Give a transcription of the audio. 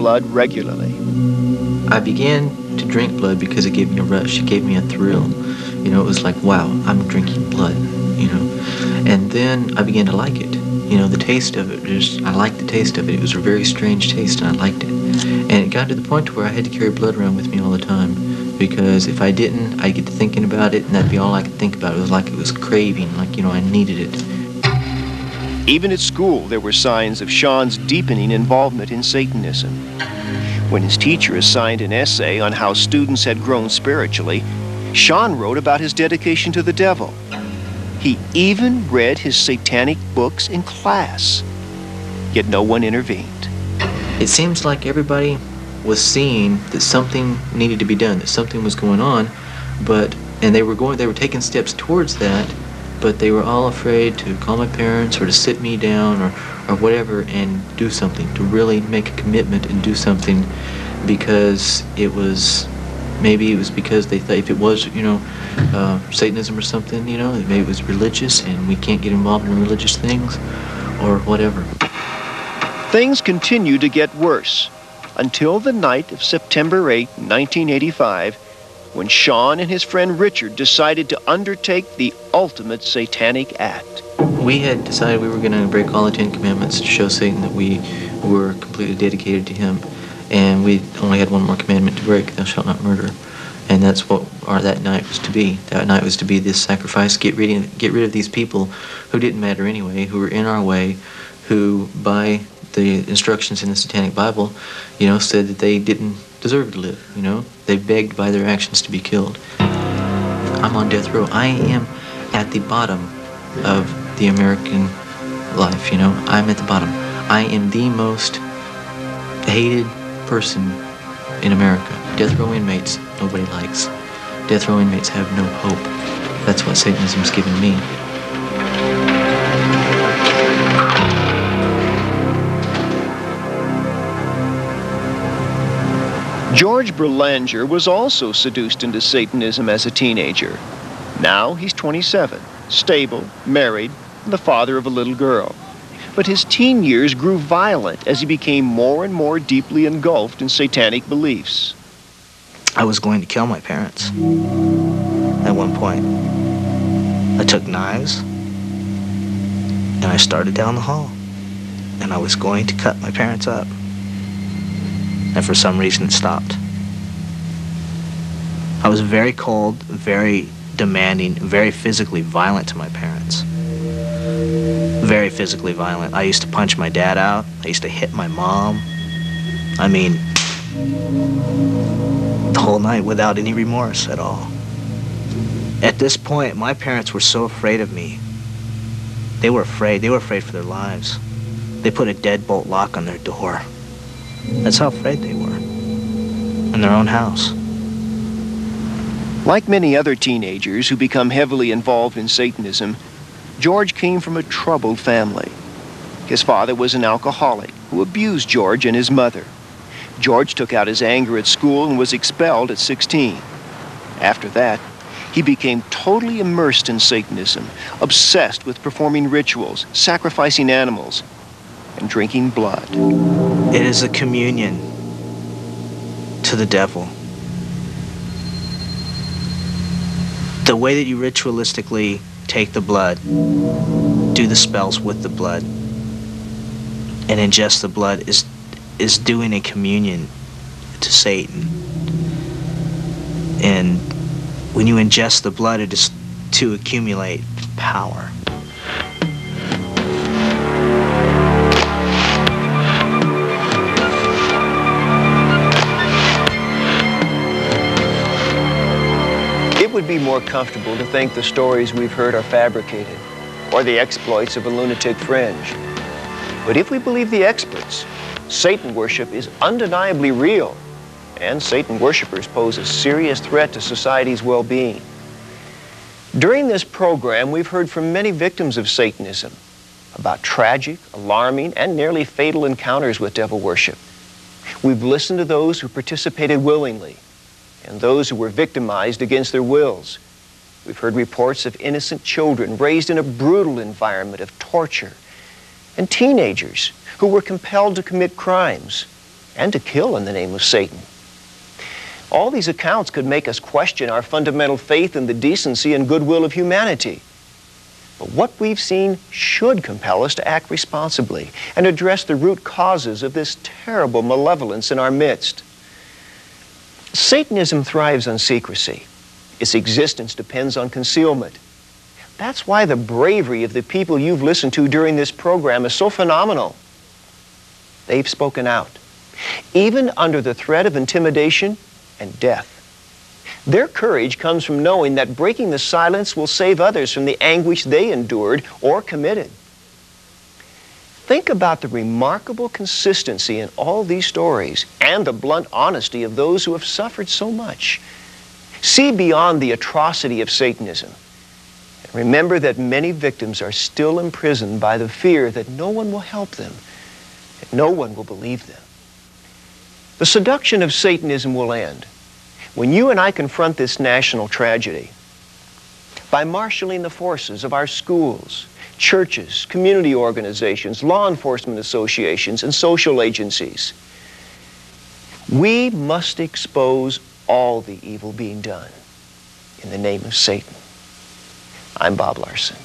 blood regularly. I began to drink blood because it gave me a rush, it gave me a thrill. You know, it was like, wow, I'm drinking blood, you know. And then I began to like it. You know, the taste of it, I liked the taste of it. It was a very strange taste, and I liked it. And it got to the point where I had to carry blood around with me all the time, because if I didn't, I'd get to thinking about it, and that'd be all I could think about. It was like it was craving, like, you know, I needed it. Even at school, there were signs of Sean's deepening involvement in Satanism. When his teacher assigned an essay on how students had grown spiritually, Sean wrote about his dedication to the devil. He even read his satanic books in class, yet no one intervened. It seems like everybody was seeing that something needed to be done, that something was going on, and they were taking steps towards that, but they were all afraid to call my parents or to sit me down or whatever and do something, to really make a commitment and do something, because maybe it was because they thought if it was, you know, Satanism or something, you know, maybe it was religious and we can't get involved in religious things or whatever. Things continued to get worse until the night of September 8, 1985, when Sean and his friend Richard decided to undertake the ultimate satanic act. We had decided we were going to break all the 10 Commandments to show Satan that we were completely dedicated to him, and we only had one more commandment to break: thou shalt not murder. And that's what that night was to be. That night was to be this sacrifice, get rid of these people who didn't matter anyway, who were in our way, who by the instructions in the Satanic Bible, you know, said that they didn't deserve to live, you know. They begged by their actions to be killed. I'm on death row. I am at the bottom of the American life, you know. I'm at the bottom. I am the most hated person in America. Death row inmates, nobody likes. Death row inmates have no hope. That's what Satanism's given me. George Berlanger was also seduced into Satanism as a teenager. Now he's 27, stable, married, and the father of a little girl. But his teen years grew violent as he became more and more deeply engulfed in satanic beliefs. I was going to kill my parents at one point. I took knives and I started down the hall, and I was going to cut my parents up. And for some reason it stopped. I was very cold, very demanding, very physically violent to my parents. Very physically violent. I used to punch my dad out. I used to hit my mom. I mean, the whole night without any remorse at all. At this point, my parents were so afraid of me. They were afraid. They were afraid for their lives. They put a deadbolt lock on their door. That's how afraid they were. In their own house. Like many other teenagers who become heavily involved in Satanism, George came from a troubled family. His father was an alcoholic who abused George and his mother. George took out his anger at school and was expelled at 16. After that, he became totally immersed in Satanism, obsessed with performing rituals, sacrificing animals, and drinking blood. It is a communion to the devil. The way that you ritualistically take the blood, do the spells with the blood, and ingest the blood is doing a communion to Satan. And when you ingest the blood, it is to accumulate power. It would be more comfortable to think the stories we've heard are fabricated, or the exploits of a lunatic fringe. But if we believe the experts, Satan worship is undeniably real, and Satan worshipers pose a serious threat to society's well-being. During this program, we've heard from many victims of Satanism about tragic, alarming, and nearly fatal encounters with devil worship. We've listened to those who participated willingly and those who were victimized against their wills. We've heard reports of innocent children raised in a brutal environment of torture, and teenagers who were compelled to commit crimes and to kill in the name of Satan. All these accounts could make us question our fundamental faith in the decency and goodwill of humanity. But what we've seen should compel us to act responsibly and address the root causes of this terrible malevolence in our midst. Satanism thrives on secrecy. Its existence depends on concealment. That's why the bravery of the people you've listened to during this program is so phenomenal. They've spoken out, even under the threat of intimidation and death. Their courage comes from knowing that breaking the silence will save others from the anguish they endured or committed. Think about the remarkable consistency in all these stories and the blunt honesty of those who have suffered so much. See beyond the atrocity of Satanism. And remember that many victims are still imprisoned by the fear that no one will help them and no one will believe them. The seduction of Satanism will end when you and I confront this national tragedy by marshaling the forces of our schools, churches, community organizations, law enforcement associations, and social agencies. We must expose all the evil being done in the name of Satan. I'm Bob Larson.